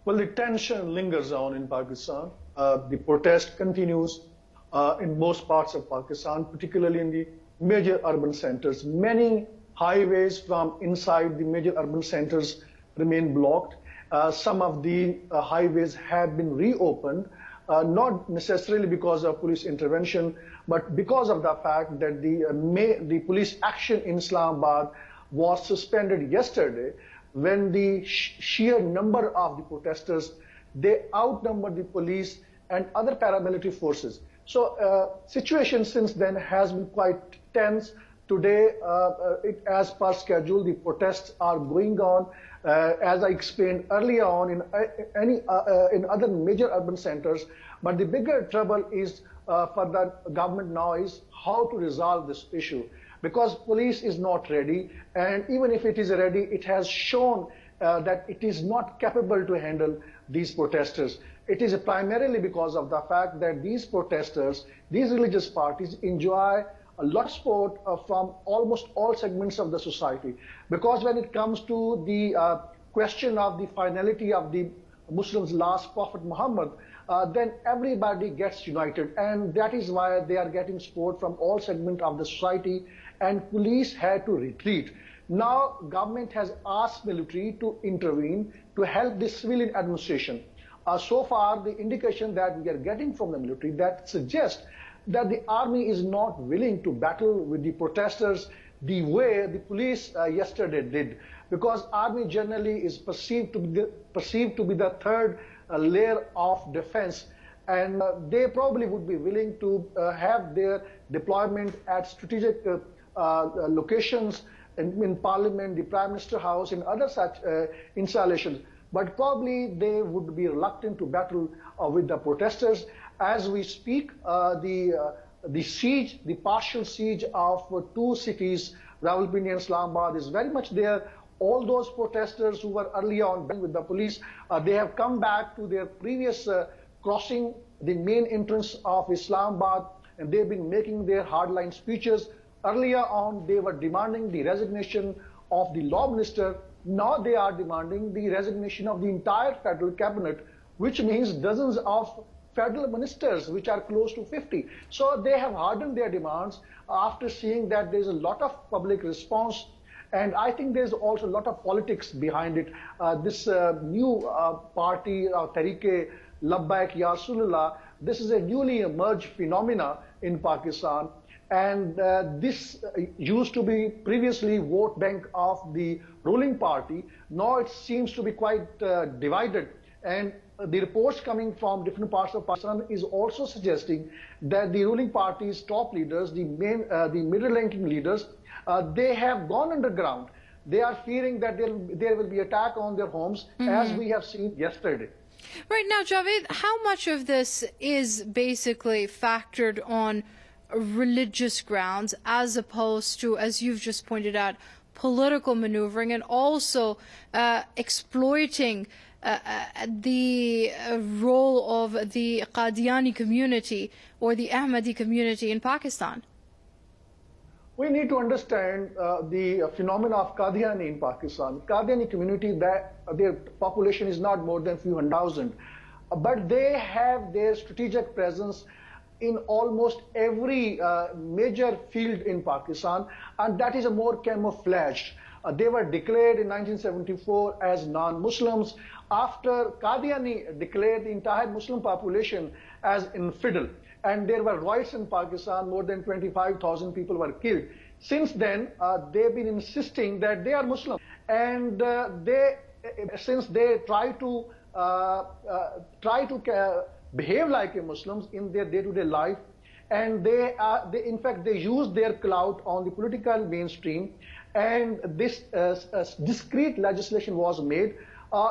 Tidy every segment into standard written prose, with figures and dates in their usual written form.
Well, the tension lingers on in Pakistan. The protest continues in most parts of Pakistan, particularly in the major urban centers. Many highways from inside the major urban centers remain blocked. Some of the highways have been reopened, not necessarily because of police intervention, but because of the fact that the police action in Islamabad was suspended yesterday when the sheer number of the protesters, they outnumbered the police and other paramilitary forces. So situation since then has been quite tense. Today, as per schedule, the protests are going on. As I explained earlier on in other major urban centers. But the bigger trouble is for the government now is how to resolve this issue, because police is not ready, and even if it is ready, it has shown that it is not capable to handle these protesters. It is primarily because of the fact that these protesters, these religious parties enjoy a lot of support from almost all segments of the society. Because when it comes to the question of the finality of the Muslims' last Prophet Muhammad, then everybody gets united, and that is why they are getting support from all segments of the society, and police had to retreat. Now government has asked military to intervene to help the civilian administration. So far the indication that we are getting from the military that suggests that the army is not willing to battle with the protesters the way the police yesterday did, because army generally is perceived to be the third layer of defense, and they probably would be willing to have their deployment at strategic locations in Parliament, the Prime Minister House, and other such installations. But probably they would be reluctant to battle with the protesters. As we speak, the siege, the partial siege of two cities, Rawalpindi and Islamabad, is very much there. All those protesters who were earlier on with the police, they have come back to their previous crossing the main entrance of Islamabad, and they've been making their hardline speeches. Earlier on, they were demanding the resignation of the law minister. Now they are demanding the resignation of the entire federal cabinet, which means dozens of federal ministers, which are close to 50. So they have hardened their demands after seeing that there's a lot of public response. And I think there's also a lot of politics behind it. This new party, Tehreek Labbaik Ya Rasulullah, this is a newly emerged phenomena in Pakistan. And this used to be previously vote bank of the ruling party. Now it seems to be quite divided. And the reports coming from different parts of Pakistan is also suggesting that the ruling party's top leaders, the middle-ranking leaders, they have gone underground. They are fearing that there will be attack on their homes, as we have seen yesterday. Right now, Javed, how much of this is basically factored on religious grounds as opposed to, as you've just pointed out, political maneuvering and also exploiting the role of the Qadiani community or the Ahmadi community in Pakistan? We need to understand the phenomena of Qadiani in Pakistan. Qadiani community, their population is not more than a few hundred thousand, but they have their strategic presence in almost every major field in Pakistan, and that is a more camouflaged. They were declared in 1974 as non-Muslims after Qadiani declared the entire Muslim population as infidel. And there were riots in Pakistan, more than 25,000 people were killed. Since then, they've been insisting that they are Muslim. And since they try to behave like a Muslims in their day-to-day life, and in fact, they use their clout on the political mainstream, and this discrete legislation was made,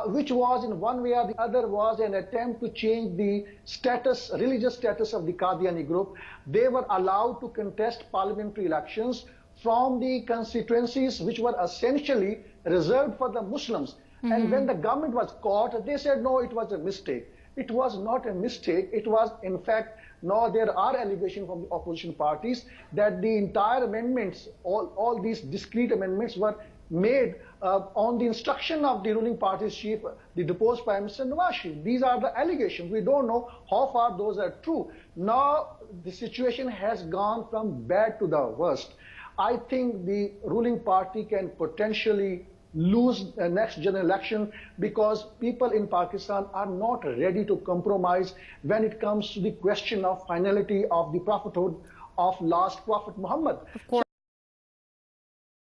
which was in one way or the other was an attempt to change the status, religious status of the Qadiani group. They were allowed to contest parliamentary elections from the constituencies which were essentially reserved for the Muslims. And when the government was caught, they said, no, it was a mistake. It was not a mistake. It was, in fact, now there are allegations from the opposition parties that the entire amendments, all these discrete amendments were made on the instruction of the ruling party's chief, the deposed Prime Minister Nawaz Sharif. These are the allegations. We don't know how far those are true. Now the situation has gone from bad to the worst. I think the ruling party can potentially lose the next general election because people in Pakistan are not ready to compromise when it comes to the question of finality of the prophethood of last Prophet Muhammad. Of course.